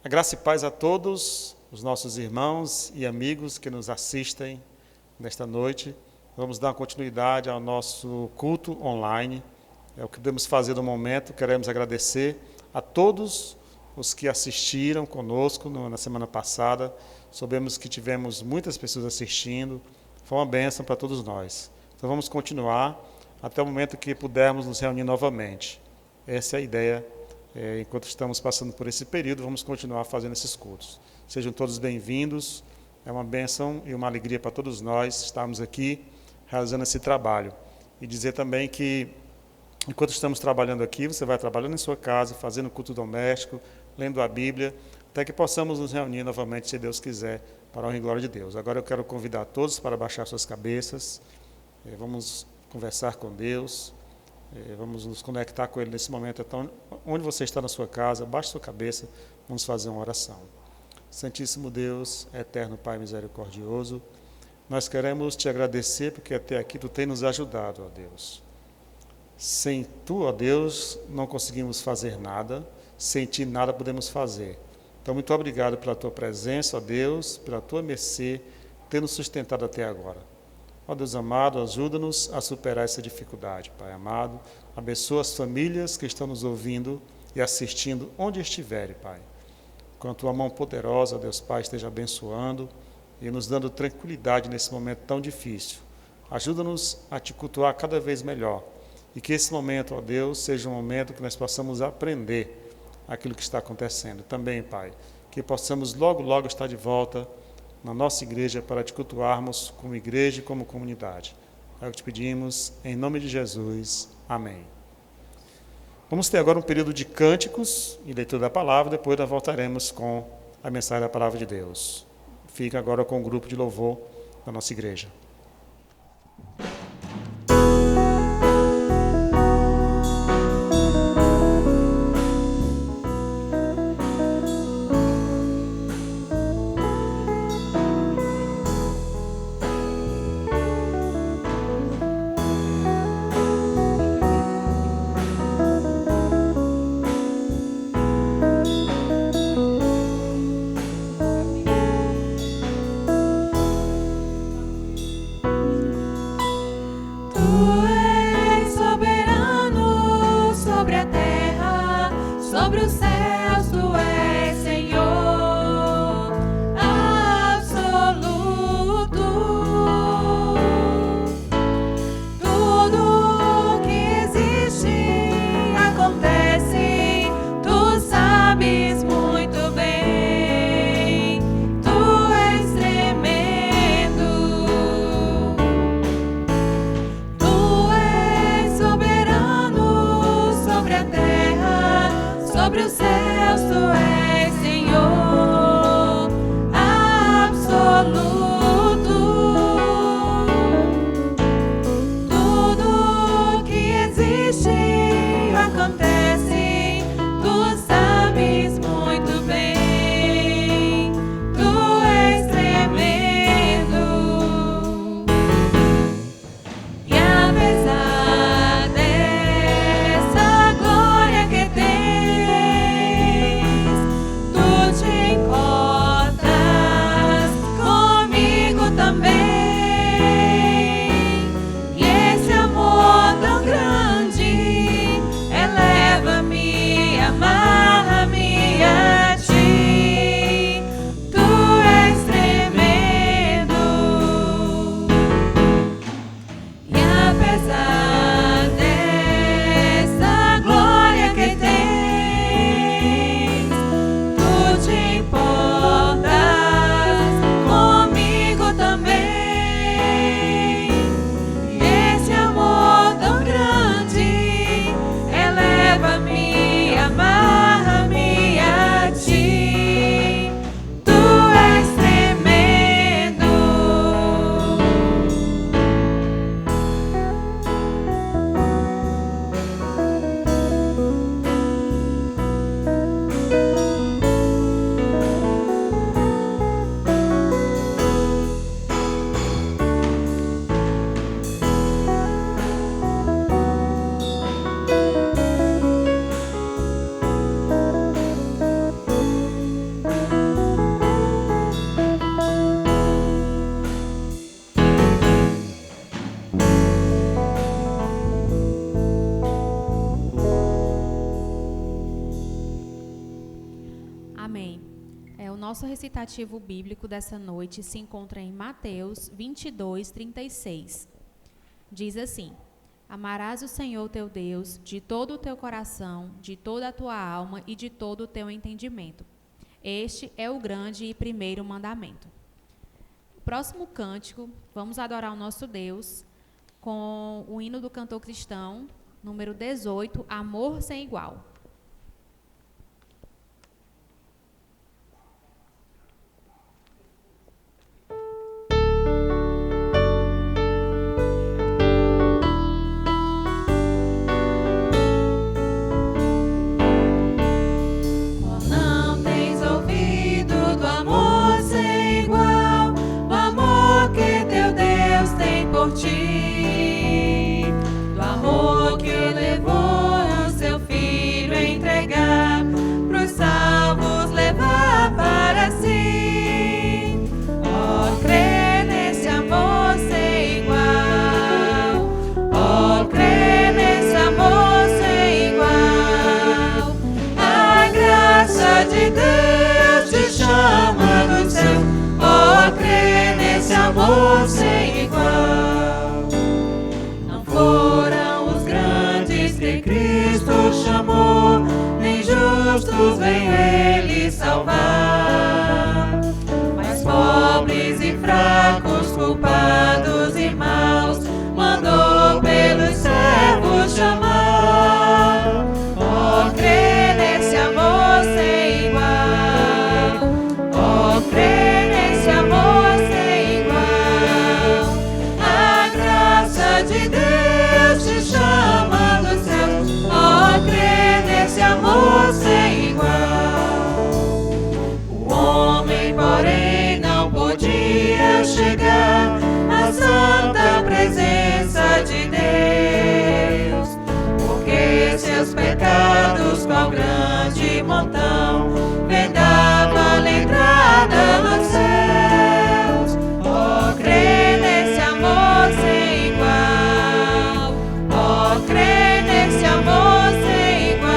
A graça e paz a todos os nossos irmãos e amigos que nos assistem nesta noite. Vamos dar continuidade ao nosso culto online. É o que podemos fazer no momento. Queremos agradecer a todos os que assistiram conosco na semana passada. Soubemos que tivemos muitas pessoas assistindo. Foi uma bênção para todos nós. Então vamos continuar até o momento que pudermos nos reunir novamente. Essa é a ideia. Enquanto estamos passando por esse período, vamos continuar fazendo esses cultos. Sejam todos bem-vindos. É uma bênção e uma alegria para todos nós estarmos aqui realizando esse trabalho. E dizer também que, enquanto estamos trabalhando aqui, você vai trabalhando em sua casa, fazendo culto doméstico, lendo a Bíblia, até que possamos nos reunir novamente, se Deus quiser, para a honra e glória de Deus. Agora eu quero convidar todos para baixar suas cabeças. Vamos conversar com Deus. Vamos nos conectar com Ele nesse momento. Então, onde você está na sua casa, baixe sua cabeça, vamos fazer uma oração. Santíssimo Deus, eterno Pai misericordioso, nós queremos te agradecer porque até aqui Tu tem nos ajudado, ó Deus. Sem Tu, ó Deus, não conseguimos fazer nada, sem Ti nada podemos fazer. Então, muito obrigado pela Tua presença, ó Deus, pela Tua mercê, ter nos sustentado até agora. Ó Deus amado, ajuda-nos a superar essa dificuldade, Pai amado. Abençoa as famílias que estão nos ouvindo e assistindo onde estiverem, Pai. Com a Tua mão poderosa, Deus Pai, esteja abençoando e nos dando tranquilidade nesse momento tão difícil. Ajuda-nos a Te cultuar cada vez melhor e que esse momento, ó Deus, seja um momento que nós possamos aprender aquilo que está acontecendo. Também, Pai, que possamos logo, logo estar de volta na nossa igreja para Te cultuarmos como igreja e como comunidade. É o que Te pedimos, em nome de Jesus. Amém. Vamos ter agora um período de cânticos e leitura da palavra, depois nós voltaremos com a mensagem da palavra de Deus. Fica agora com o grupo de louvor da nossa igreja. Amém. O nosso recitativo bíblico dessa noite se encontra em Mateus 22, 36. Diz assim: Amarás o Senhor teu Deus de todo o teu coração, de toda a tua alma e de todo o teu entendimento. Este é o grande e primeiro mandamento. O próximo cântico, vamos adorar o nosso Deus com o hino do cantor cristão, número 18, Amor Sem Igual. Do amor que levou o seu filho a entregar, pros salvos levar para si. Oh, crê nesse amor sem igual. Oh, crê nesse amor sem igual. A graça de Deus te chama do céu. Oh, crê nesse amor sem igual. Foram os grandes que Cristo chamou, nem justos veio Ele salvar. Mas pobres e fracos, culpados e maus, mandou pelos servos chamar. Oh, crê nesse amor sem igual. Oh, crê nesse amor sem igual. A graça de Deus te chama do céu. Oh, crê nesse amor sem igual. O homem, porém, não podia chegar à santa presença de Deus, porque seus pecados, qual grande montão, vedavam a entrada nos céus. Oh, crê nesse amor sem igual. Oh, crê nesse amor sem igual.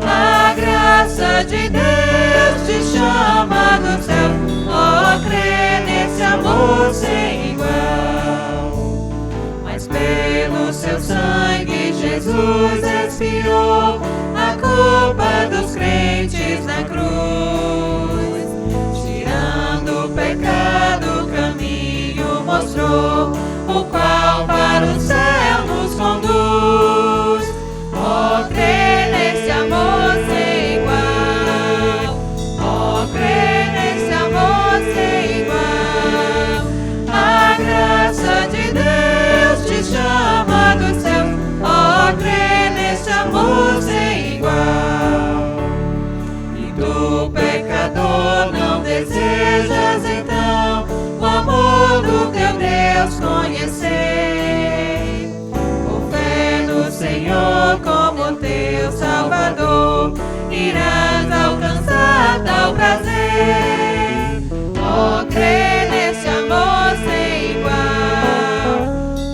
A graça de Deus te chama do céu. Oh, crê nesse amor sem igual. Mas pelo seu sangue Jesus expiou a culpa dos crentes na cruz, tirando o pecado, o caminho mostrou, o qual para o céu nos conduz. Oh, crê nesse amor sem igual. Oh, crê nesse amor sem igual. A graça de Deus te chama do céu. Oh, crê nesse amor sem igual. E tu, pecador, não desejas então o amor do teu Deus conhecer? Por fé no Senhor como teu Salvador, irás alcançar tal prazer. Oh, crê nesse amor sem igual.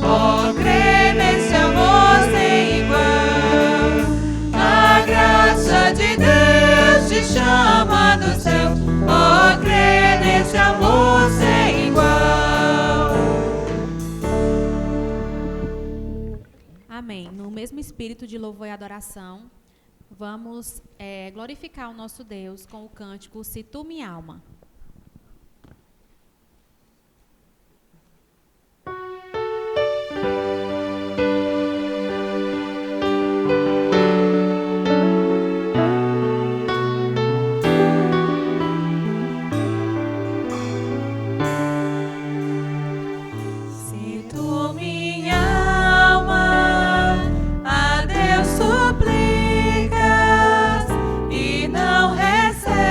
Oh, crê nesse amor sem igual. A graça de Deus te chama do céu. Oh, crê nesse amor sem igual. Amém. No mesmo espírito de louvor e adoração, vamos glorificar o nosso Deus com o cântico Se Tu Minha Alma. Se tu, minha alma, a Deus suplicas e não recebes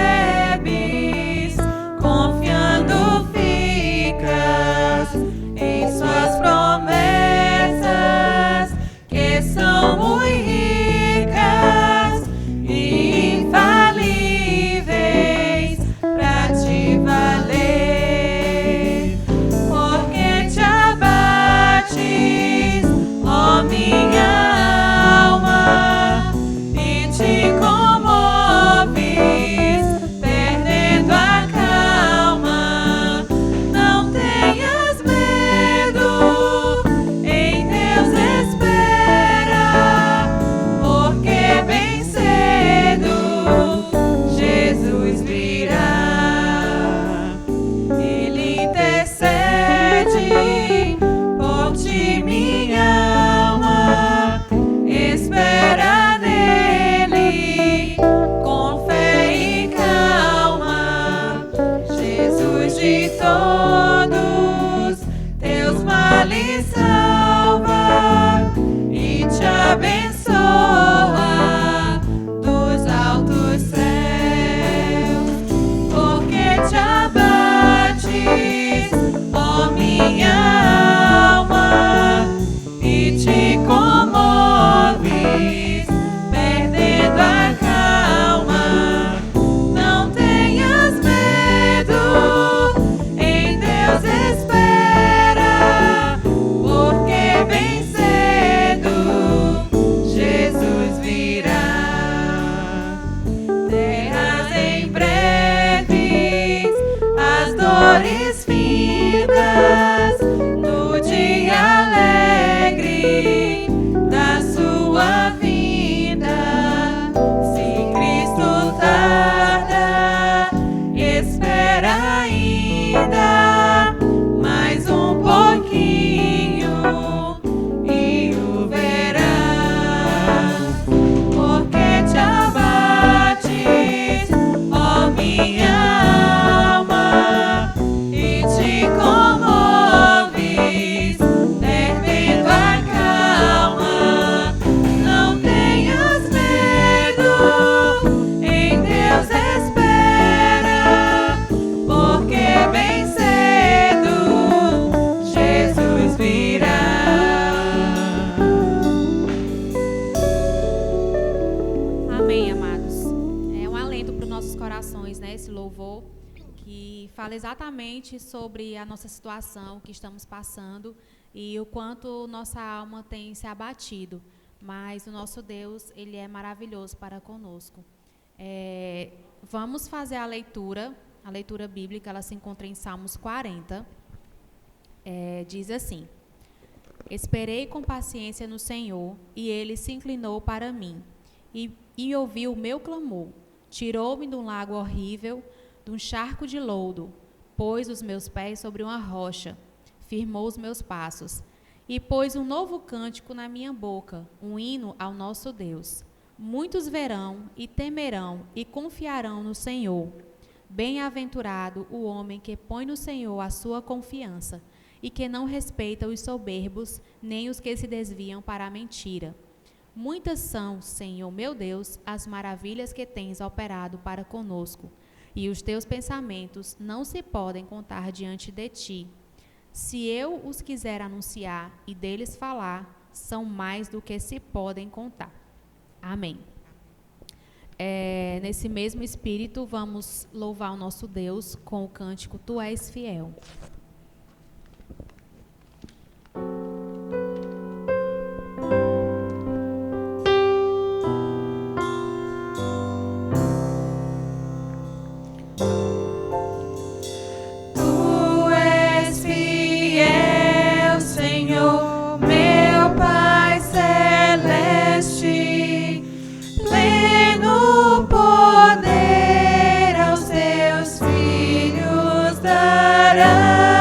vindo para os nossos corações, né, esse louvor, que fala exatamente sobre a nossa situação que estamos passando e o quanto nossa alma tem se abatido. Mas o nosso Deus, Ele é maravilhoso para conosco. Vamos fazer a leitura bíblica, ela se encontra em Salmos 40. Diz assim: Esperei com paciência no Senhor, e Ele se inclinou para mim, e ouviu o meu clamor. Tirou-me de um lago horrível, de um charco de lodo, pôs os meus pés sobre uma rocha, firmou os meus passos, e pôs um novo cântico na minha boca, um hino ao nosso Deus. Muitos verão e temerão e confiarão no Senhor. Bem-aventurado o homem que põe no Senhor a sua confiança e que não respeita os soberbos, nem os que se desviam para a mentira. Muitas são, Senhor meu Deus, as maravilhas que tens operado para conosco, e os teus pensamentos não se podem contar diante de ti. Se eu os quiser anunciar e deles falar, são mais do que se podem contar. Amém. Nesse mesmo espírito, vamos louvar o nosso Deus com o cântico Tu és fiel. Poder aos teus filhos dará.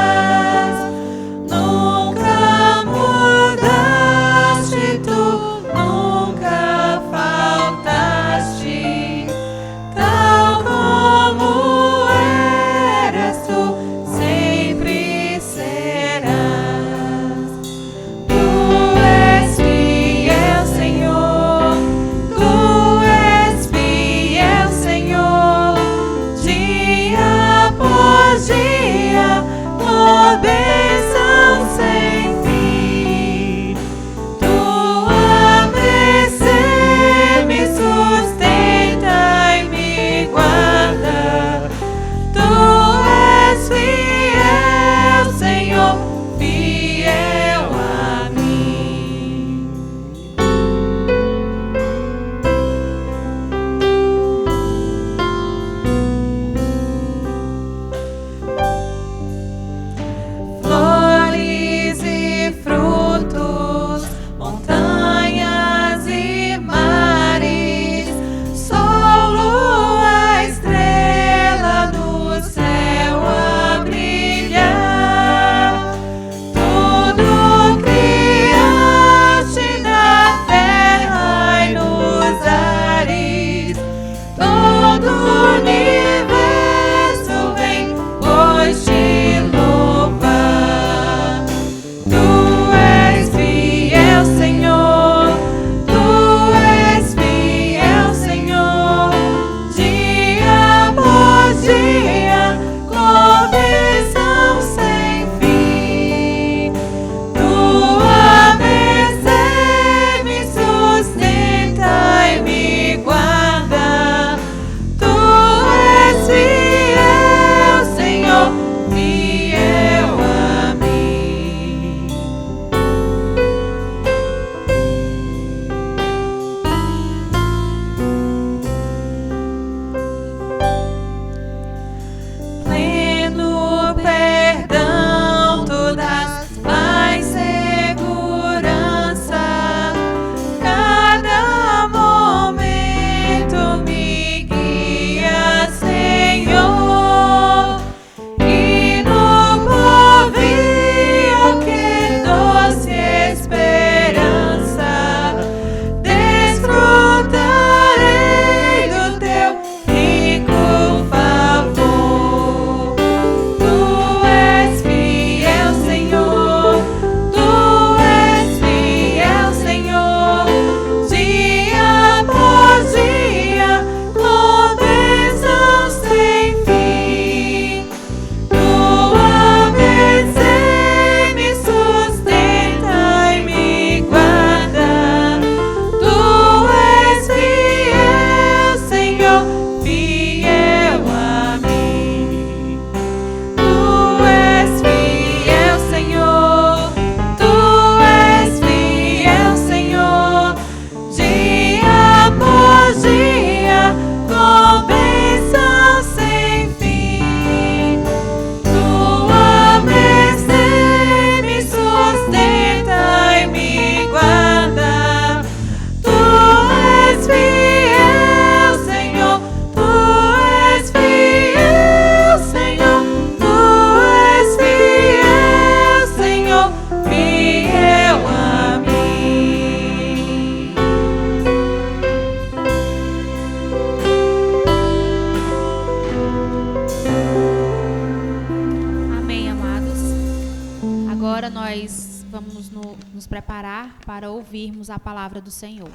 vamos nos preparar para ouvirmos a palavra do Senhor.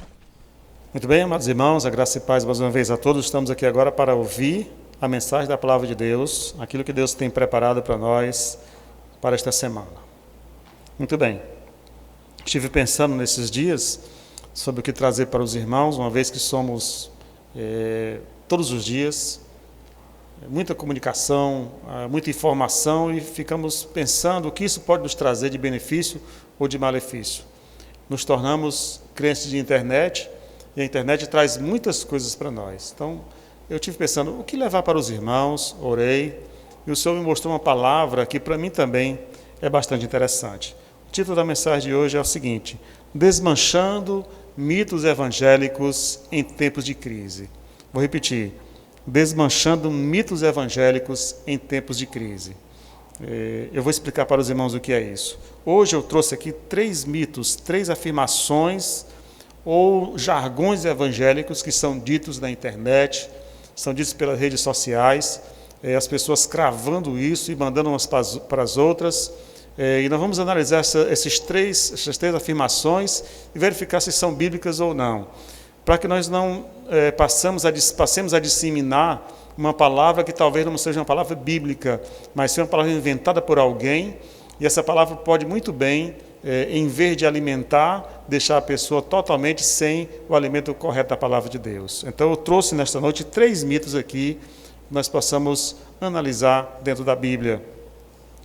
Muito bem, amados irmãos, a graça e paz mais uma vez a todos. Estamos aqui agora para ouvir a mensagem da palavra de Deus, aquilo que Deus tem preparado para nós para esta semana. Muito bem. Estive pensando nesses dias sobre o que trazer para os irmãos, uma vez que somos todos os dias, muita comunicação, muita informação, e ficamos pensando o que isso pode nos trazer de benefício ou de malefício. Nos tornamos crentes de internet, e a internet traz muitas coisas para nós. Então, eu estive pensando, o que levar para os irmãos? Orei, e o Senhor me mostrou uma palavra que para mim também é bastante interessante. O título da mensagem de hoje é o seguinte: Desmanchando mitos evangélicos em tempos de crise. Vou repetir: desmanchando mitos evangélicos em tempos de crise. Eu vou explicar para os irmãos o que é isso. Hoje eu trouxe aqui 3 mitos, 3 afirmações ou jargões evangélicos que são ditos na internet, são ditos pelas redes sociais, as pessoas cravando isso e mandando umas para as outras. E nós vamos analisar essas três afirmações e verificar se são bíblicas ou não, para que nós não passemos a disseminar uma palavra que talvez não seja uma palavra bíblica, mas seja uma palavra inventada por alguém, e essa palavra pode muito bem, em vez de alimentar, deixar a pessoa totalmente sem o alimento correto da palavra de Deus. Então eu trouxe nesta noite 3 mitos aqui, que nós possamos analisar dentro da Bíblia.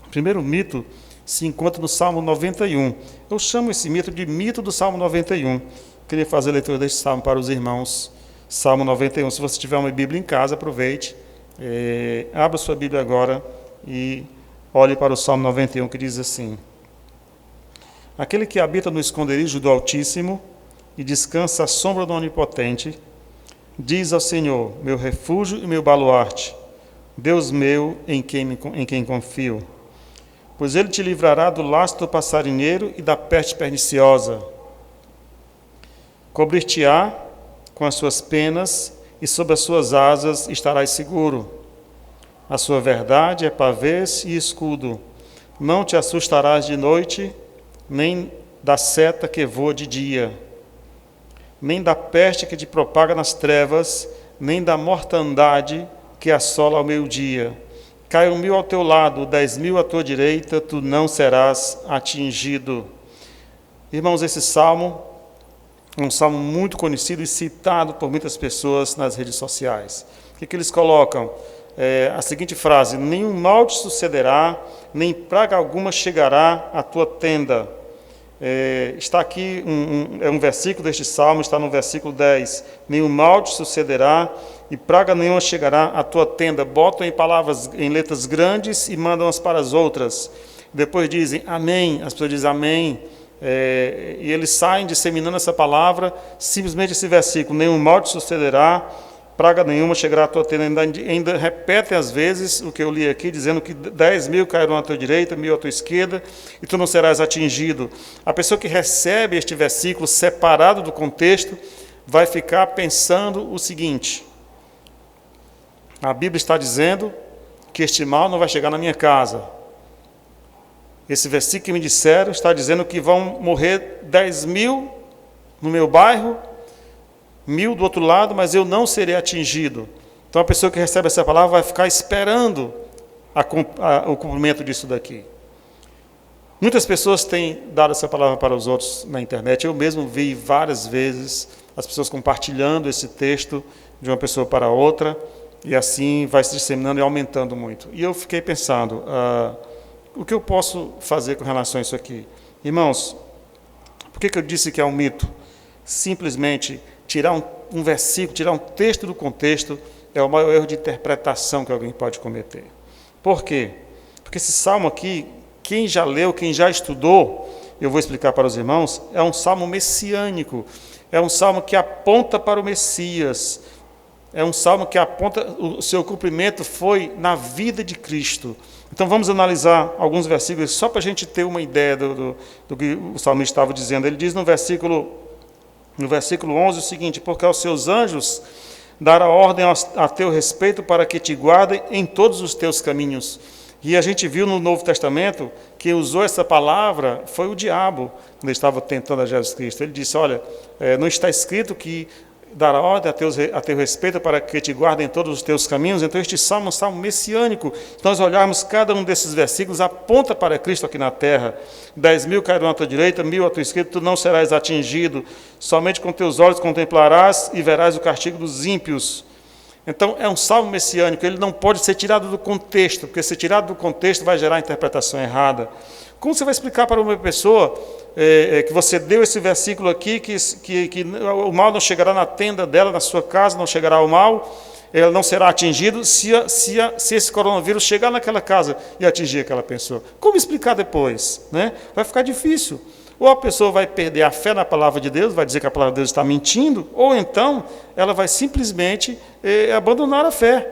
O primeiro mito se encontra no Salmo 91. Eu chamo esse mito de mito do Salmo 91. Queria fazer a leitura deste salmo para os irmãos. Salmo 91. Se você tiver uma Bíblia em casa, aproveite. Abra sua Bíblia agora e olhe para o Salmo 91, que diz assim: Aquele que habita no esconderijo do Altíssimo e descansa à sombra do Onipotente, diz ao Senhor, meu refúgio e meu baluarte, Deus meu em quem confio. Pois ele te livrará do laço do passarinheiro e da peste perniciosa. Cobrir-te-á com as suas penas, e sob as suas asas estarás seguro. A sua verdade é pavês e escudo. Não te assustarás de noite, nem da seta que voa de dia, nem da peste que te propaga nas trevas, nem da mortandade que assola ao meio-dia. Cai 1.000 ao teu lado, 10.000 à tua direita, tu não serás atingido. Irmãos, esse salmo é um salmo muito conhecido e citado por muitas pessoas nas redes sociais. O que eles colocam? A seguinte frase: nenhum mal te sucederá, nem praga alguma chegará à tua tenda. Está aqui um versículo deste salmo, está no versículo 10. Nenhum mal te sucederá e praga nenhuma chegará à tua tenda. Botam em palavras, em letras grandes e mandam-as para as outras. Depois dizem amém, as pessoas dizem amém. E eles saem disseminando essa palavra, simplesmente esse versículo: nenhum mal te sucederá, praga nenhuma chegará à tua tenda. Ainda repetem às vezes o que eu li aqui, dizendo que 10.000 cairão à tua direita, 1.000 à tua esquerda, e tu não serás atingido. A pessoa que recebe este versículo separado do contexto vai ficar pensando o seguinte: a Bíblia está dizendo que este mal não vai chegar na minha casa. Esse versículo que me disseram está dizendo que vão morrer 10.000 no meu bairro, 1.000 do outro lado, mas eu não serei atingido. Então a pessoa que recebe essa palavra vai ficar esperando o cumprimento disso daqui. Muitas pessoas têm dado essa palavra para os outros na internet. Eu mesmo vi várias vezes as pessoas compartilhando esse texto de uma pessoa para outra, e assim vai se disseminando e aumentando muito. E eu fiquei pensando, o que eu posso fazer com relação a isso aqui? Irmãos, por que eu disse que é um mito? Simplesmente tirar um versículo, tirar um texto do contexto é o maior erro de interpretação que alguém pode cometer. Por quê? Porque esse salmo aqui, quem já leu, quem já estudou, eu vou explicar para os irmãos, é um salmo messiânico, é um salmo que aponta para o Messias, é um salmo que aponta, o seu cumprimento foi na vida de Cristo. Então vamos analisar alguns versículos, só para a gente ter uma ideia do que o salmista estava dizendo. Ele diz no versículo 11 o seguinte: porque aos seus anjos dará ordem a teu respeito para que te guardem em todos os teus caminhos. E a gente viu no Novo Testamento que usou essa palavra foi o diabo, quando ele estava tentando a Jesus Cristo. Ele disse, olha, não está escrito que dará ordem a teu respeito para que te guardem todos os teus caminhos. Então este salmo é um salmo messiânico. Se nós olharmos cada um desses versículos, aponta para Cristo aqui na terra. 10.000 cairão à tua direita, 1.000 à tua esquerda, tu não serás atingido. Somente com teus olhos contemplarás e verás o castigo dos ímpios. Então é um salmo messiânico, ele não pode ser tirado do contexto, porque se tirado do contexto vai gerar interpretação errada. Como você vai explicar para uma pessoa que você deu esse versículo aqui, que o mal não chegará na tenda dela, na sua casa, não chegará o mal, ela não será atingido se esse coronavírus chegar naquela casa e atingir aquela pessoa? Como explicar depois? Né? Vai ficar difícil. Ou a pessoa vai perder a fé na palavra de Deus, vai dizer que a palavra de Deus está mentindo, ou então ela vai simplesmente abandonar a fé.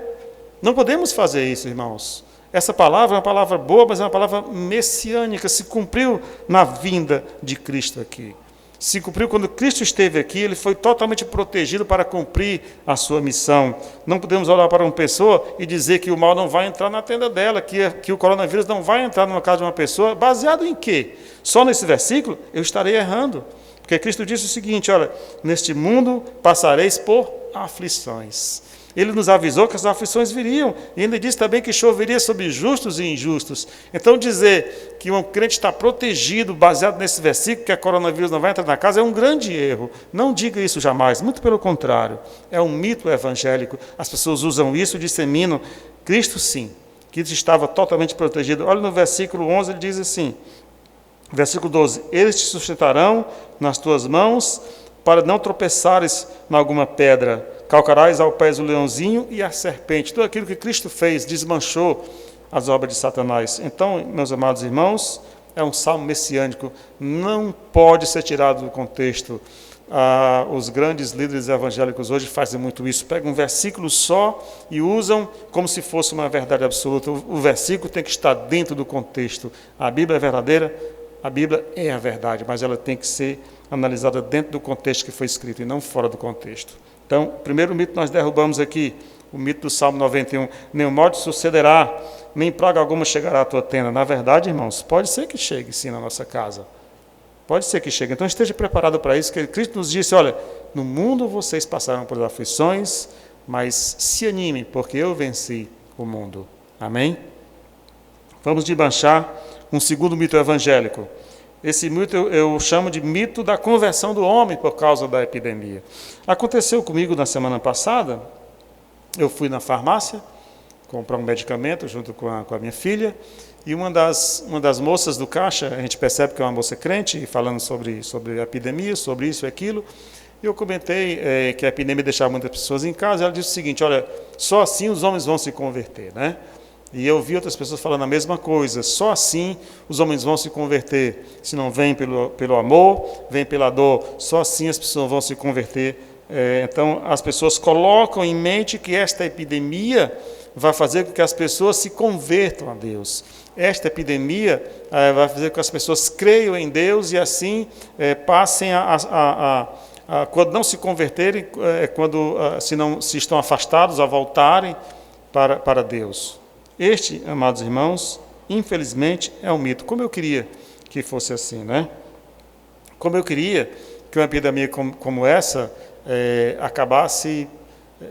Não podemos fazer isso, irmãos. Essa palavra é uma palavra boa, mas é uma palavra messiânica, se cumpriu na vinda de Cristo aqui. Se cumpriu quando Cristo esteve aqui, ele foi totalmente protegido para cumprir a sua missão. Não podemos olhar para uma pessoa e dizer que o mal não vai entrar na tenda dela, que o coronavírus não vai entrar numa casa de uma pessoa, baseado em quê? Só nesse versículo eu estarei errando. Porque Cristo disse o seguinte, olha, neste mundo passareis por aflições. Ele nos avisou que as aflições viriam, e ainda disse também que choveria sobre justos e injustos. Então dizer que um crente está protegido, baseado nesse versículo, que a coronavírus não vai entrar na casa, é um grande erro. Não diga isso jamais, muito pelo contrário. É um mito evangélico. As pessoas usam isso e disseminam. Cristo sim, Cristo estava totalmente protegido. Olha no versículo 11, ele diz assim, versículo 12, eles te sustentarão nas tuas mãos, para não tropeçares em alguma pedra. Calcarás ao pés o leãozinho e a serpente. Tudo aquilo que Cristo fez desmanchou as obras de Satanás. Então, meus amados irmãos, é um salmo messiânico, não pode ser tirado do contexto. Os grandes líderes evangélicos hoje fazem muito isso, pegam um versículo só e usam como se fosse uma verdade absoluta. O versículo tem que estar dentro do contexto. A Bíblia é verdadeira, a Bíblia é a verdade, mas ela tem que ser analisada dentro do contexto que foi escrito e não fora do contexto. Então, o primeiro mito nós derrubamos aqui, o mito do Salmo 91. Nenhum mal te sucederá, nem praga alguma chegará à tua tenda. Na verdade, irmãos, pode ser que chegue sim na nossa casa. Pode ser que chegue. Então esteja preparado para isso, que Cristo nos disse, olha, no mundo vocês passarão por aflições, mas se animem, porque eu venci o mundo. Amém? Vamos desmanchar um segundo mito evangélico. Esse mito eu chamo de mito da conversão do homem por causa da epidemia. Aconteceu comigo na semana passada, eu fui na farmácia comprar um medicamento junto com a minha filha, e uma das moças do caixa, a gente percebe que é uma moça crente, falando sobre a epidemia, sobre isso e aquilo, e eu comentei que a epidemia deixava muitas pessoas em casa, e ela disse o seguinte, olha, só assim os homens vão se converter, né? E eu vi outras pessoas falando a mesma coisa, só assim os homens vão se converter, se não vem pelo amor, vem pela dor, só assim as pessoas vão se converter. Então as pessoas colocam em mente que esta epidemia vai fazer com que as pessoas se convertam a Deus. Esta epidemia vai fazer com que as pessoas creiam em Deus e assim passem quando não se converterem, se estão afastados, a voltarem para Deus. Este, amados irmãos, infelizmente é um mito. Como eu queria que fosse assim, né? Como eu queria que uma epidemia como essa acabasse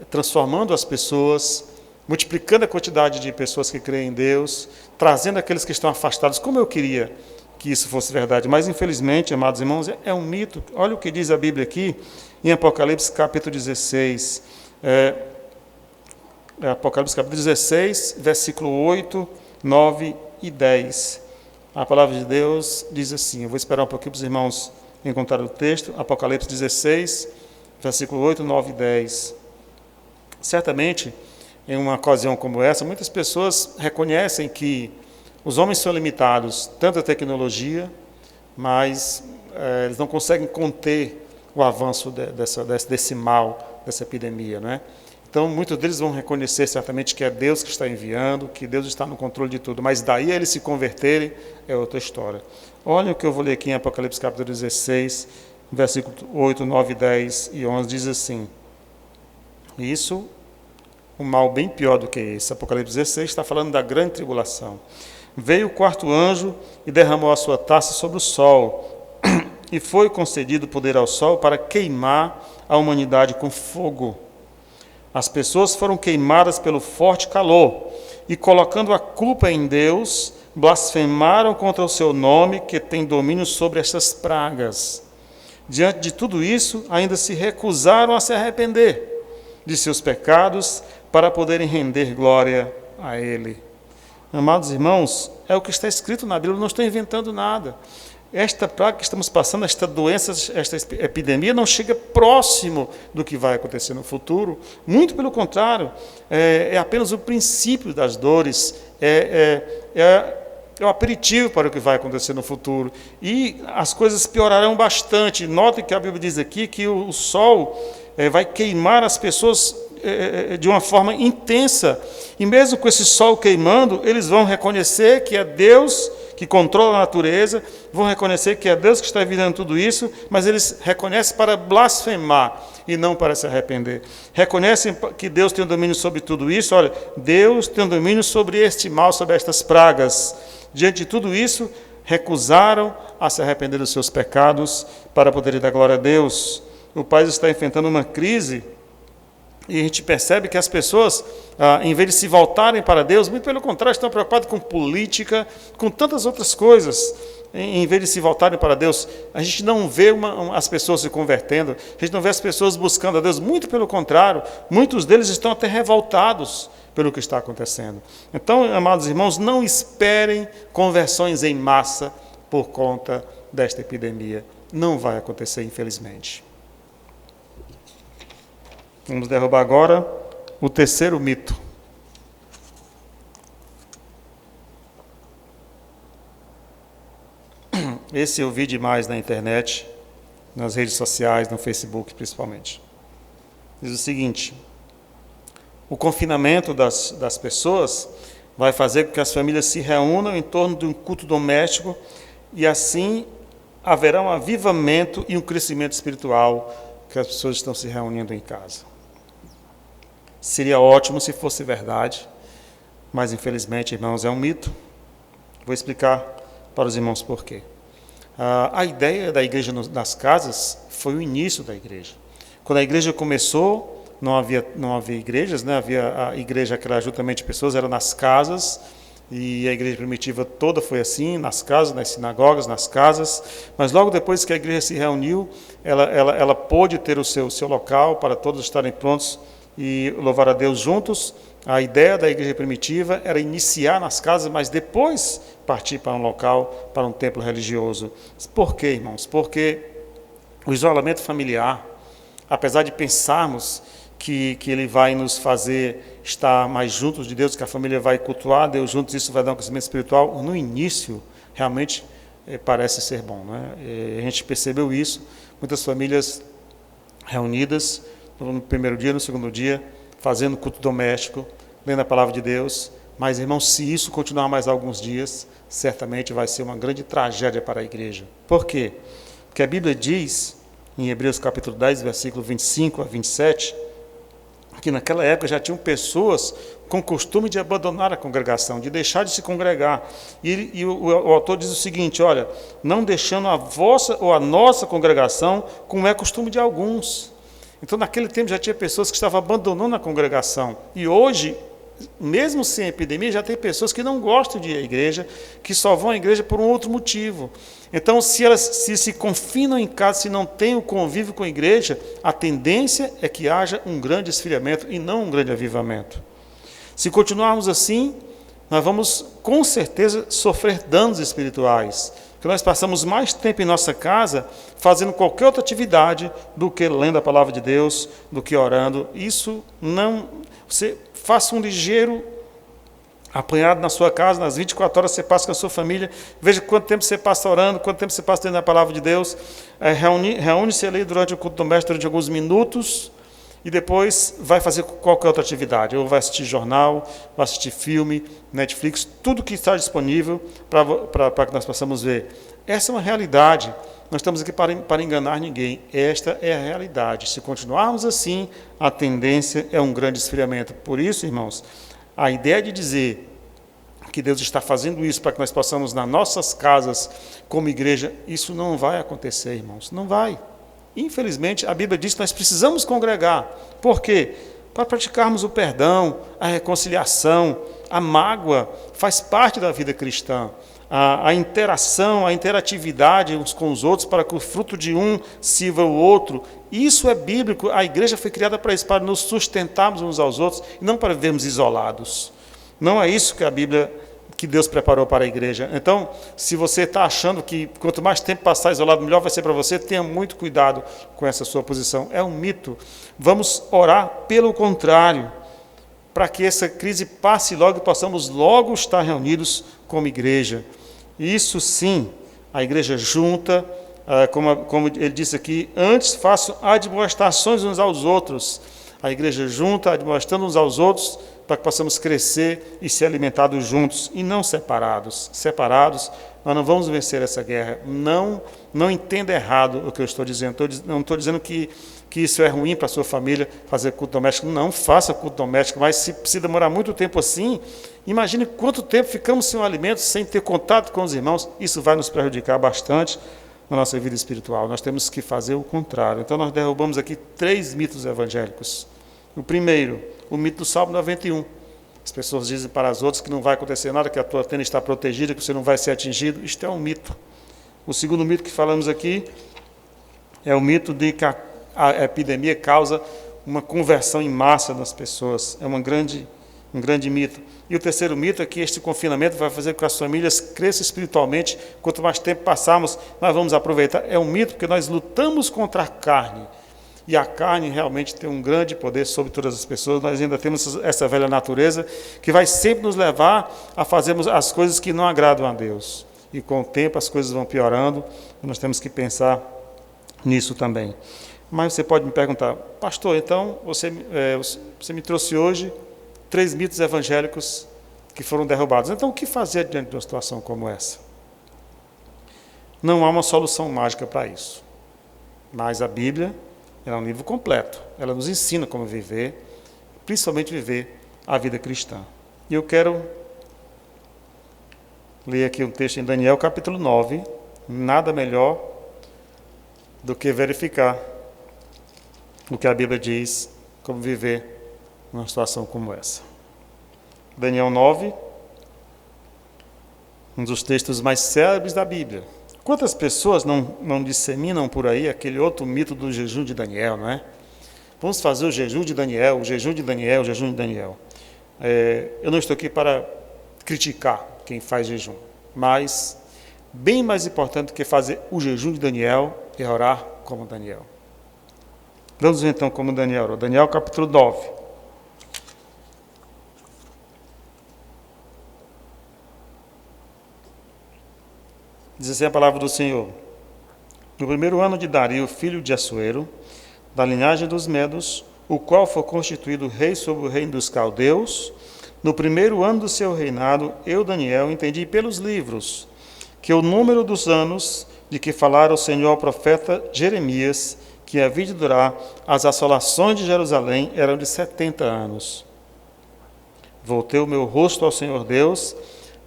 transformando as pessoas, multiplicando a quantidade de pessoas que creem em Deus, trazendo aqueles que estão afastados. Como eu queria que isso fosse verdade. Mas, infelizmente, amados irmãos, é um mito. Olha o que diz a Bíblia aqui, em Apocalipse, capítulo 16. Apocalipse capítulo 16, versículo 8, 9 e 10. A palavra de Deus diz assim, eu vou esperar um pouquinho para os irmãos encontrarem o texto, Apocalipse 16, versículo 8, 9 e 10. Certamente, em uma ocasião como essa, muitas pessoas reconhecem que os homens são limitados, tanto a tecnologia, mas eles não conseguem conter o avanço desse mal, dessa epidemia, não é? Então, muitos deles vão reconhecer certamente que é Deus que está enviando, que Deus está no controle de tudo, mas daí a eles se converterem é outra história. Olha o que eu vou ler aqui em Apocalipse capítulo 16, versículo 8, 9, 10 e 11, diz assim, isso um mal bem pior do que esse. Apocalipse 16 está falando da grande tribulação. Veio o quarto anjo e derramou a sua taça sobre o sol, e foi concedido poder ao sol para queimar a humanidade com fogo. As pessoas foram queimadas pelo forte calor, e colocando a culpa em Deus, blasfemaram contra o seu nome, que tem domínio sobre estas pragas. Diante de tudo isso, ainda se recusaram a se arrepender de seus pecados, para poderem render glória a Ele. Amados irmãos, é o que está escrito na Bíblia, não estou inventando nada. Esta praga que estamos passando, esta doença, esta epidemia, não chega próximo do que vai acontecer no futuro. Muito pelo contrário, é apenas o princípio das dores, é o aperitivo para o que vai acontecer no futuro. E as coisas piorarão bastante. Notem que a Bíblia diz aqui que o sol vai queimar as pessoas de uma forma intensa. E mesmo com esse sol queimando, eles vão reconhecer que é Deus que controla a natureza, vão reconhecer que é Deus que está evitando tudo isso, mas eles reconhecem para blasfemar e não para se arrepender. Reconhecem que Deus tem o domínio sobre tudo isso. Olha, Deus tem o domínio sobre este mal, sobre estas pragas. Diante de tudo isso, recusaram a se arrepender dos seus pecados para poderem dar glória a Deus. O país está enfrentando uma crise e a gente percebe que as pessoas, em vez de se voltarem para Deus, muito pelo contrário, estão preocupadas com política, com tantas outras coisas. Em vez de se voltarem para Deus, a gente não vê as pessoas se convertendo, a gente não vê as pessoas buscando a Deus, muito pelo contrário, muitos deles estão até revoltados pelo que está acontecendo. Então, amados irmãos, não esperem conversões em massa por conta desta epidemia. Não vai acontecer, infelizmente. Vamos derrubar agora o terceiro mito. Esse eu vi demais na internet, nas redes sociais, no Facebook principalmente. Diz o seguinte: o confinamento das pessoas vai fazer com que as famílias se reúnam em torno de um culto doméstico e assim haverá um avivamento e um crescimento espiritual que as pessoas estão se reunindo em casa. Seria ótimo se fosse verdade, mas infelizmente, irmãos, é um mito. Vou explicar para os irmãos por quê. A ideia da igreja nas casas foi o início da igreja. Quando a igreja começou, não havia igrejas, né? Havia a igreja que era juntamente pessoas, era nas casas, e a igreja primitiva toda foi assim, nas casas, nas sinagogas, nas casas. Mas logo depois que a igreja se reuniu, ela pôde ter o seu local para todos estarem prontos e louvar a Deus juntos. A ideia da igreja primitiva era iniciar nas casas, mas depois partir para um local, para um templo religioso. Por quê, irmãos? Porque o isolamento familiar, apesar de pensarmos que ele vai nos fazer estar mais juntos de Deus, que a família vai cultuar Deus juntos, isso vai dar um crescimento espiritual, no início realmente parece ser bom, né? A gente percebeu isso, muitas famílias reunidas no primeiro dia, no segundo dia, fazendo culto doméstico, lendo a palavra de Deus. Mas, irmãos, se isso continuar mais alguns dias, certamente vai ser uma grande tragédia para a igreja. Por quê? Porque a Bíblia diz, em Hebreus capítulo 10, versículo 25 a 27, que naquela época já tinham pessoas com costume de abandonar a congregação, de deixar de se congregar. E o autor diz o seguinte: olha, não deixando a vossa ou a nossa congregação, como é costume de alguns. Então, naquele tempo já tinha pessoas que estavam abandonando a congregação. E hoje, mesmo sem epidemia, já tem pessoas que não gostam de ir à igreja, que só vão à igreja por um outro motivo. Então, se elas se confinam em casa, se não têm o convívio com a igreja, a tendência é que haja um grande esfriamento e não um grande avivamento. Se continuarmos assim, nós vamos, com certeza, sofrer danos espirituais. Que nós passamos mais tempo em nossa casa fazendo qualquer outra atividade do que lendo a palavra de Deus, do que orando. Isso não... Você faça um ligeiro apanhado na sua casa, nas 24 horas você passa com a sua família, veja quanto tempo você passa orando, quanto tempo você passa lendo a palavra de Deus, reúne-se ali durante o culto doméstico, durante alguns minutos, e depois vai fazer qualquer outra atividade, ou vai assistir jornal, vai assistir filme, Netflix, tudo que está disponível para que nós possamos ver. Essa é uma realidade. não estamos aqui para enganar ninguém. Esta é a realidade. Se continuarmos assim, a tendência é um grande esfriamento. Por isso, irmãos, a ideia de dizer que Deus está fazendo isso para que nós possamos, nas nossas casas, como igreja, isso não vai acontecer, irmãos. Não vai. Infelizmente, a Bíblia diz que nós precisamos congregar. Por quê? Para praticarmos o perdão, a reconciliação, a mágoa, faz parte da vida cristã. A interação, a interatividade uns com os outros, para que o fruto de um sirva o outro. Isso é bíblico. A igreja foi criada para isso, para nos sustentarmos uns aos outros, e não para vivermos isolados. Não é isso que a Bíblia, que Deus preparou para a igreja. Então, se você está achando que quanto mais tempo passar isolado, melhor vai ser para você, tenha muito cuidado com essa sua posição. É um mito. Vamos orar pelo contrário, para que essa crise passe logo e possamos logo estar reunidos como igreja. Isso sim, a igreja junta, como ele disse aqui, antes façam admoestações uns aos outros. A igreja junta, admoestando uns aos outros, para que possamos crescer e ser alimentados juntos e não separados. Separados, nós não vamos vencer essa guerra. Não entenda errado o que eu estou dizendo. Não estou dizendo que isso é ruim para a sua família, fazer culto doméstico. Não faça culto doméstico, mas se demorar muito tempo assim, imagine quanto tempo ficamos sem o alimento, sem ter contato com os irmãos. Isso vai nos prejudicar bastante na nossa vida espiritual. Nós temos que fazer o contrário. Então nós derrubamos aqui 3 mitos evangélicos. O primeiro, o mito do Salmo 91. As pessoas dizem para as outras que não vai acontecer nada, que a tua tenda está protegida, que você não vai ser atingido. Isto é um mito. O segundo mito que falamos aqui é o mito de que a epidemia causa uma conversão em massa das pessoas. É um grande mito. E o terceiro mito é que este confinamento vai fazer com que as famílias cresçam espiritualmente. Quanto mais tempo passarmos, nós vamos aproveitar. É um mito porque nós lutamos contra a carne. E a carne realmente tem um grande poder sobre todas as pessoas. Nós ainda temos essa velha natureza que vai sempre nos levar a fazermos as coisas que não agradam a Deus. E com o tempo as coisas vão piorando. E nós temos que pensar nisso também. Mas você pode me perguntar, pastor, então você me trouxe hoje 3 mitos evangélicos que foram derrubados. Então o que fazer diante de uma situação como essa? Não há uma solução mágica para isso. Mas a Bíblia é um livro completo. Ela nos ensina como viver, principalmente viver a vida cristã. E eu quero ler aqui um texto em Daniel, capítulo 9. Nada melhor do que verificar o que a Bíblia diz, como viver numa situação como essa. Daniel 9, um dos textos mais célebres da Bíblia. Quantas pessoas não disseminam por aí aquele outro mito do jejum de Daniel, não é? Vamos fazer o jejum de Daniel, o jejum de Daniel, o jejum de Daniel. Eu não estou aqui para criticar quem faz jejum, mas bem mais importante do que fazer o jejum de Daniel é orar como Daniel. Vamos ver então como Daniel. Daniel capítulo 9. Diz assim a palavra do Senhor. No primeiro ano de Dario, filho de Assuero, da linhagem dos Medos, o qual foi constituído rei sobre o reino dos caldeus, no primeiro ano do seu reinado, eu, Daniel, entendi pelos livros que o número dos anos de que falara o Senhor ao profeta Jeremias, que havia de durar as assolações de Jerusalém, eram de 70 anos. Voltei o meu rosto ao Senhor Deus,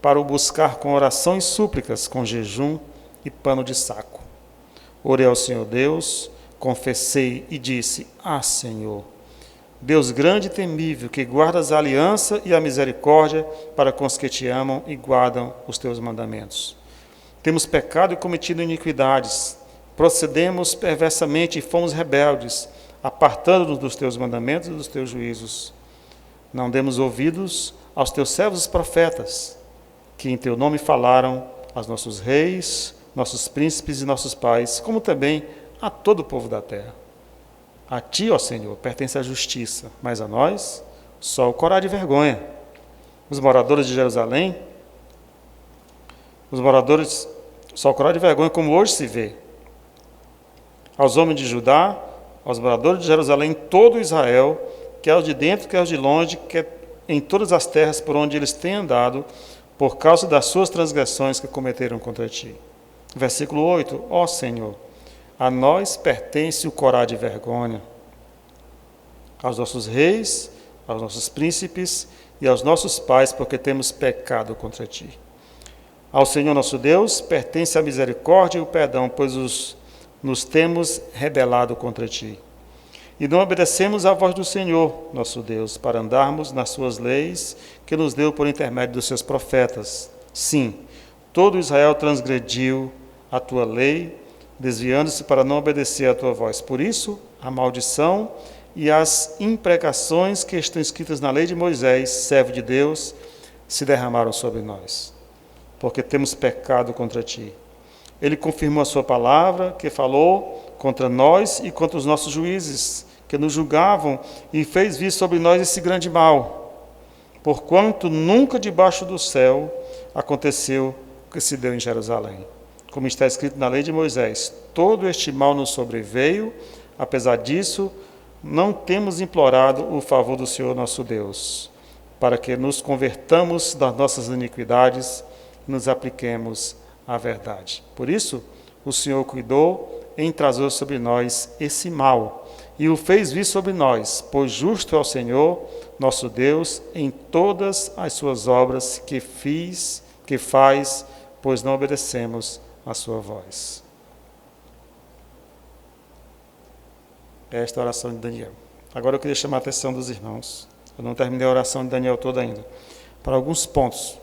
para o buscar com oração e súplicas, com jejum e pano de saco. Orei ao Senhor Deus, confessei e disse, Senhor, Deus grande e temível, que guardas a aliança e a misericórdia para com os que te amam e guardam os teus mandamentos. Temos pecado e cometido iniquidades, procedemos perversamente e fomos rebeldes, apartando-nos dos teus mandamentos e dos teus juízos. Não demos ouvidos aos teus servos os profetas, que em teu nome falaram aos nossos reis, nossos príncipes e nossos pais, como também a todo o povo da terra. A ti, ó Senhor, pertence a justiça, mas a nós só o corar de vergonha. Os moradores de Jerusalém, só o corar de vergonha, como hoje se vê. Aos homens de Judá, aos moradores de Jerusalém, todo Israel, quer os de dentro, quer os de longe, quer em todas as terras por onde eles têm andado, por causa das suas transgressões que cometeram contra ti. Versículo 8, ó Senhor, a nós pertence o corar de vergonha, aos nossos reis, aos nossos príncipes e aos nossos pais, porque temos pecado contra ti. Ao Senhor nosso Deus pertence a misericórdia e o perdão, pois nos temos rebelado contra ti. E não obedecemos à voz do Senhor nosso Deus, para andarmos nas suas leis, que nos deu por intermédio dos seus profetas. Sim, todo Israel transgrediu a tua lei, desviando-se para não obedecer à tua voz. Por isso, a maldição e as imprecações que estão escritas na lei de Moisés, servo de Deus, se derramaram sobre nós, porque temos pecado contra ti. Ele confirmou a sua palavra, que falou contra nós e contra os nossos juízes, que nos julgavam, e fez vir sobre nós esse grande mal, porquanto nunca debaixo do céu aconteceu o que se deu em Jerusalém. Como está escrito na lei de Moisés, todo este mal nos sobreveio, apesar disso, não temos implorado o favor do Senhor nosso Deus, para que nos convertamos das nossas iniquidades e nos apliquemos à verdade. Por isso, o Senhor cuidou em trazer sobre nós esse mal, e o fez vir sobre nós, pois justo é o Senhor nosso Deus em todas as suas obras que faz, pois não obedecemos a sua voz. Esta é a oração de Daniel. Agora eu queria chamar a atenção dos irmãos, eu não terminei a oração de Daniel toda ainda, para alguns pontos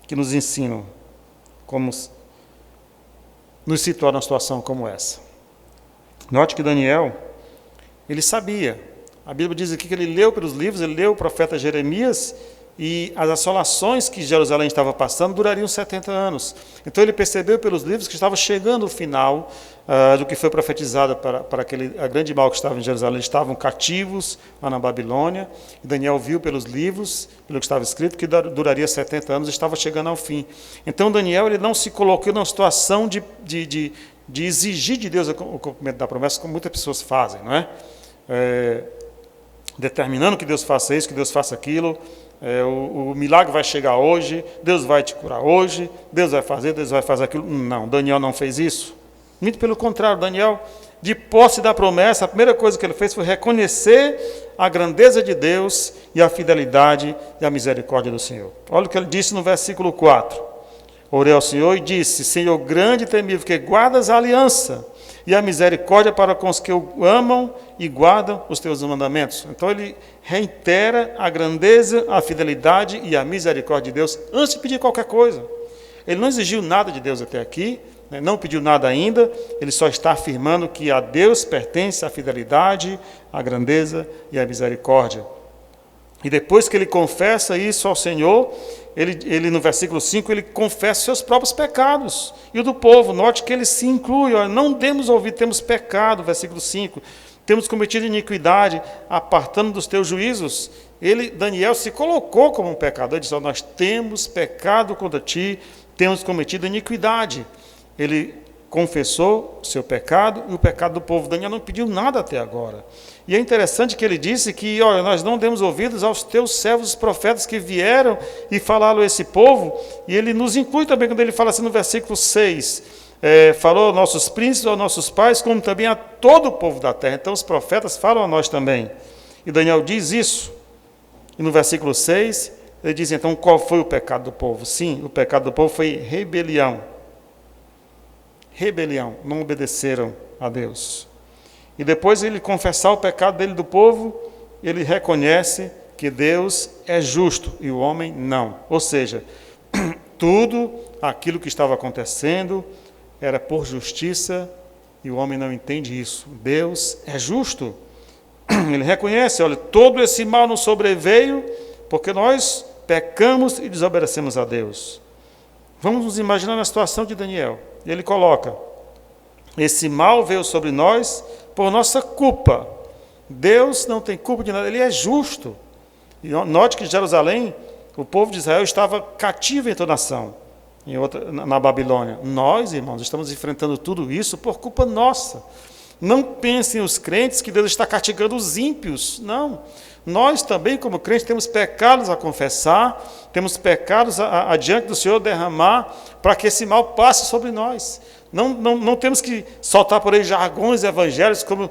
que nos ensinam como nos situar numa situação como essa. Note que Daniel, ele sabia, a Bíblia diz aqui que ele leu pelos livros, ele leu o profeta Jeremias, e as assolações que Jerusalém estava passando durariam 70 anos. Então ele percebeu pelos livros que estava chegando o final do que foi profetizado para aquele grande mal que estava em Jerusalém. Eles estavam cativos lá na Babilônia, e Daniel viu pelos livros, pelo que estava escrito, que duraria 70 anos e estava chegando ao fim. Então Daniel, ele não se colocou numa situação de exigir de Deus o cumprimento da promessa, como muitas pessoas fazem, não é? Determinando que Deus faça isso, que Deus faça aquilo. O milagre vai chegar hoje, Deus vai te curar hoje, Deus vai fazer aquilo. Não, Daniel não fez isso. Muito pelo contrário, Daniel, de posse da promessa, a primeira coisa que ele fez foi reconhecer a grandeza de Deus e a fidelidade e a misericórdia do Senhor. Olha o que ele disse no versículo 4. Orei ao Senhor e disse, Senhor grande e temível, que guardas a aliança e a misericórdia para com os que o amam e guardam os teus mandamentos. Então ele reitera a grandeza, a fidelidade e a misericórdia de Deus antes de pedir qualquer coisa. Ele não exigiu nada de Deus até aqui, não pediu nada ainda, ele só está afirmando que a Deus pertence a fidelidade, a grandeza e a misericórdia. E depois que ele confessa isso ao Senhor, ele no versículo 5, ele confessa seus próprios pecados e o do povo. Note que ele se inclui, olha, não demos ouvido, temos pecado, versículo 5, temos cometido iniquidade, apartando dos teus juízos. Daniel se colocou como um pecador, ele disse, nós temos pecado contra ti, temos cometido iniquidade. Ele confessou o seu pecado e o pecado do povo. Daniel não pediu nada até agora. E é interessante que ele disse que, olha, nós não demos ouvidos aos teus servos, os profetas que vieram e falaram a esse povo, e ele nos inclui também quando ele fala assim no versículo 6, falou aos nossos príncipes, aos nossos pais, como também a todo o povo da terra. Então os profetas falam a nós também. E Daniel diz isso. E no versículo 6, ele diz, então, qual foi o pecado do povo? Sim, o pecado do povo foi rebelião. Rebelião, não obedeceram a Deus. E depois ele confessar o pecado dele do povo, ele reconhece que Deus é justo e o homem não. Ou seja, tudo aquilo que estava acontecendo era por justiça e o homem não entende isso. Deus é justo. Ele reconhece, olha, todo esse mal nos sobreveio porque nós pecamos e desobedecemos a Deus. Vamos nos imaginar na situação de Daniel. Ele coloca, esse mal veio sobre nós por nossa culpa. Deus não tem culpa de nada, ele é justo. E note que Jerusalém, o povo de Israel estava cativo em toda a nação, na Babilônia. Nós, irmãos, estamos enfrentando tudo isso por culpa nossa. Não pensem os crentes que Deus está castigando os ímpios, não. Nós também, como crentes, temos pecados a confessar, temos pecados adiante do Senhor derramar para que esse mal passe sobre nós. Não temos que soltar por aí jargões evangélicos, como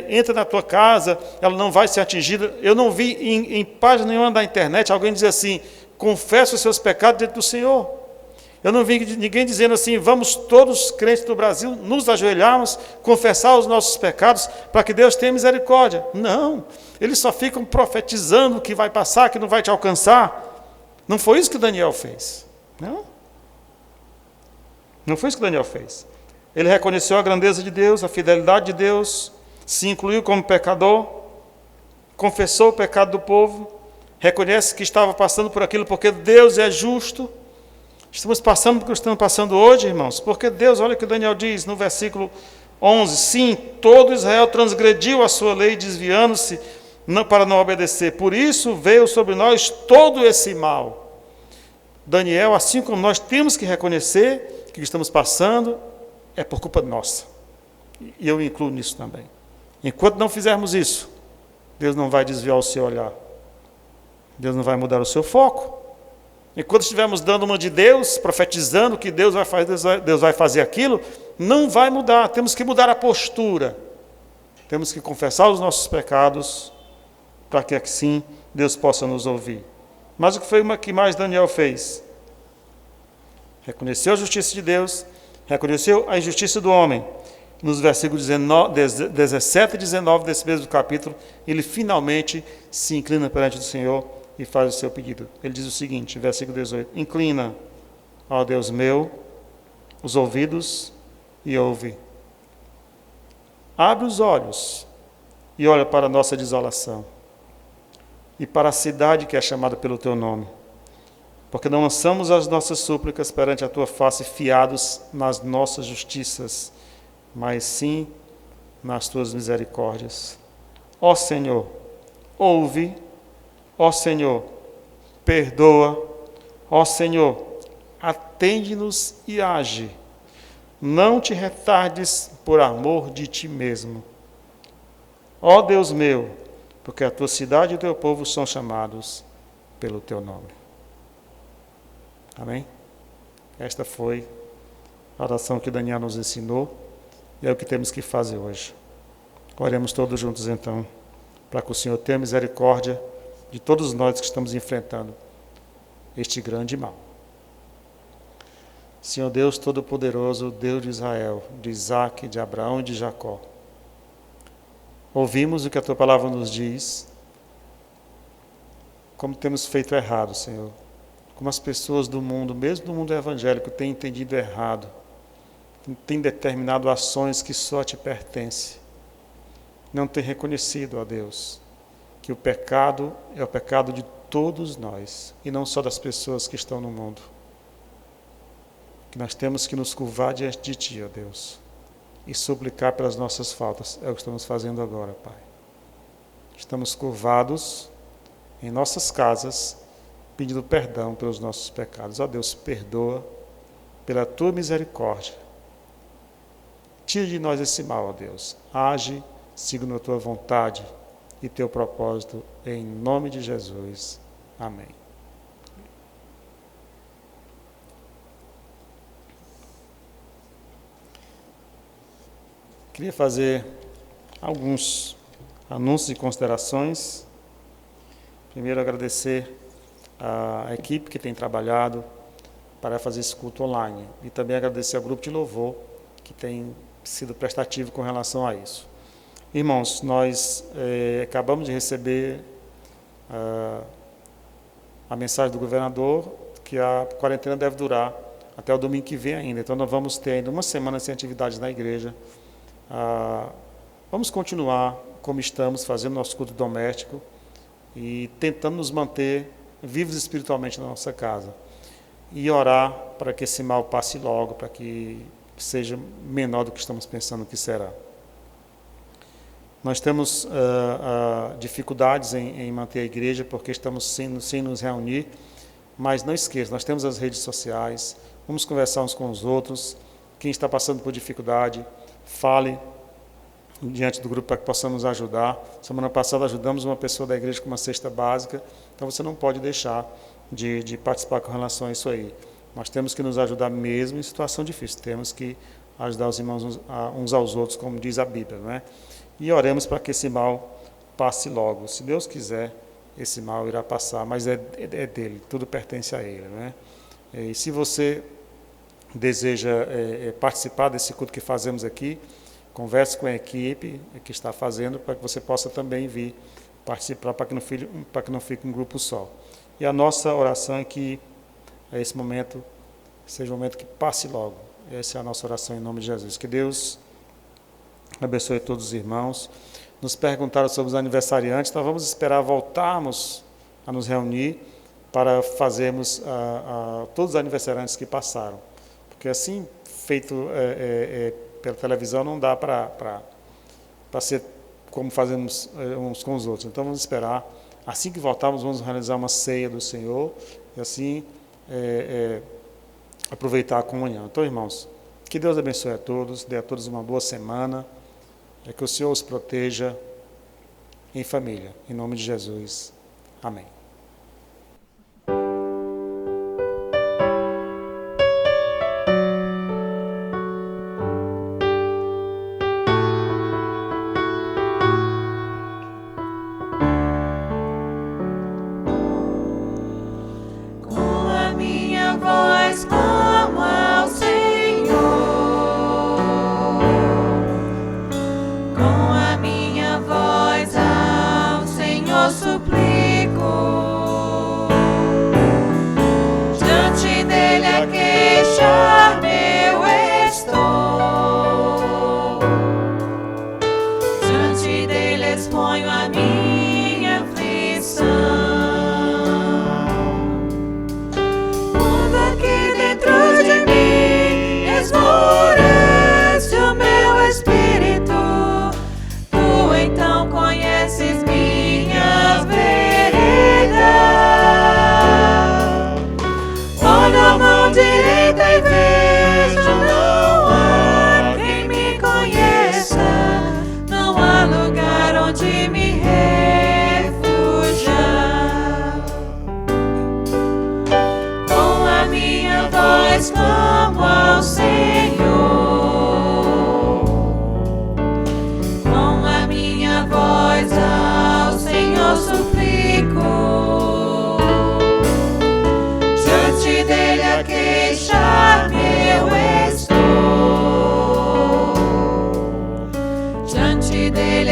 entra na tua casa, ela não vai ser atingida. Eu não vi em página nenhuma da internet alguém dizer assim, confessa os seus pecados diante do Senhor. Eu não vi ninguém dizendo assim, vamos todos crentes do Brasil nos ajoelharmos, confessar os nossos pecados para que Deus tenha misericórdia. Não, eles só ficam profetizando que vai passar, que não vai te alcançar. Não foi isso que Daniel fez. Não foi isso que Daniel fez. Ele reconheceu a grandeza de Deus, a fidelidade de Deus, se incluiu como pecador, confessou o pecado do povo, reconhece que estava passando por aquilo porque Deus é justo. Estamos passando por que estamos passando hoje, irmãos, porque Deus, olha o que Daniel diz no versículo 11, sim, todo Israel transgrediu a sua lei, desviando-se para não obedecer, por isso veio sobre nós todo esse mal. Daniel, assim como nós temos que reconhecer que estamos passando, é por culpa nossa, e eu incluo nisso também. Enquanto não fizermos isso, Deus não vai desviar o seu olhar, Deus não vai mudar o seu foco. Enquanto estivermos dando uma de Deus, profetizando que Deus vai fazer aquilo, não vai mudar. Temos que mudar a postura. Temos que confessar os nossos pecados, para que assim Deus possa nos ouvir. Mas o que foi que mais Daniel fez? Reconheceu a justiça de Deus, reconheceu a injustiça do homem. Nos versículos 17 e 19 desse mesmo capítulo, ele finalmente se inclina perante o Senhor e faz o seu pedido. Ele diz o seguinte, versículo 18, inclina, ó Deus meu, os ouvidos e ouve. Abre os olhos e olha para a nossa desolação e para a cidade que é chamada pelo teu nome, porque não lançamos as nossas súplicas perante a tua face fiados nas nossas justiças, mas sim nas tuas misericórdias. Ó Senhor, ouve. Ó Senhor, perdoa. Ó Senhor, atende-nos e age. Não te retardes por amor de ti mesmo. Ó Deus meu, porque a tua cidade e o teu povo são chamados pelo teu nome. Amém? Esta foi a oração que Daniel nos ensinou e é o que temos que fazer hoje. Oremos todos juntos então, para que o Senhor tenha misericórdia de todos nós que estamos enfrentando este grande mal. Senhor Deus Todo-Poderoso, Deus de Israel, de Isaque, de Abraão e de Jacó, ouvimos o que a Tua Palavra nos diz, como temos feito errado, Senhor, como as pessoas do mundo, mesmo do mundo evangélico, têm entendido errado, têm determinado ações que só Te pertencem, não têm reconhecido, ó Deus, que o pecado é o pecado de todos nós, e não só das pessoas que estão no mundo. Que nós temos que nos curvar diante de Ti, ó Deus, e suplicar pelas nossas faltas. É o que estamos fazendo agora, Pai. Estamos curvados em nossas casas, pedindo perdão pelos nossos pecados. Ó Deus, perdoa pela Tua misericórdia. Tire de nós esse mal, ó Deus. Age segundo a Tua vontade e Teu propósito, em nome de Jesus. Amém. Queria fazer alguns anúncios e considerações. Primeiro, agradecer a equipe que tem trabalhado para fazer esse culto online. E também agradecer ao grupo de louvor, que tem sido prestativo com relação a isso. Irmãos, nós acabamos de receber a mensagem do governador que a quarentena deve durar até o domingo que vem ainda. Então, nós vamos ter ainda uma semana sem atividades na igreja. Vamos continuar como estamos, fazendo nosso culto doméstico e tentando nos manter vivos espiritualmente na nossa casa. E orar para que esse mal passe logo, para que seja menor do que estamos pensando que será. Nós temos dificuldades em manter a igreja porque estamos sem nos reunir, mas não esqueça, nós temos as redes sociais, vamos conversar uns com os outros. Quem está passando por dificuldade, fale diante do grupo para que possamos ajudar. Semana passada ajudamos uma pessoa da igreja com uma cesta básica, então você não pode deixar de participar com relação a isso aí. Nós temos que nos ajudar mesmo em situação difícil, temos que ajudar os irmãos uns aos outros, como diz a Bíblia, não é? E oremos para que esse mal passe logo. Se Deus quiser, esse mal irá passar, mas é dele, tudo pertence a ele, não é? E se você deseja participar desse culto que fazemos aqui, converse com a equipe que está fazendo, para que você possa também vir participar, para que não fique um grupo só. E a nossa oração é que esse momento seja um momento que passe logo. Essa é a nossa oração em nome de Jesus. Que Deus abençoe todos os irmãos. Nos perguntaram sobre os aniversariantes, então vamos esperar voltarmos a nos reunir para fazermos todos os aniversariantes que passaram. Porque assim, feito pela televisão, não dá para ser como fazemos uns com os outros. Então vamos esperar. Assim que voltarmos, vamos realizar uma ceia do Senhor e assim aproveitar a comunhão. Então, irmãos, que Deus abençoe a todos, dê a todos uma boa semana, que o Senhor os proteja em família. Em nome de Jesus. Amém.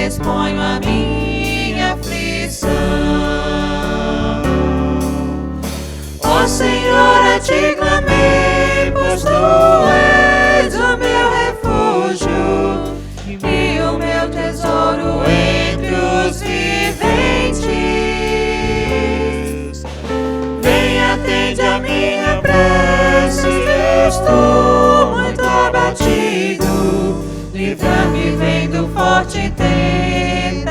Exponho a minha aflição. Ó Senhor, a ti clamei, pois tu és o meu refúgio e o meu tesouro entre os viventes. Vem, atende a minha prece, estou muito abatido. Livra-me, vem do forte tentador.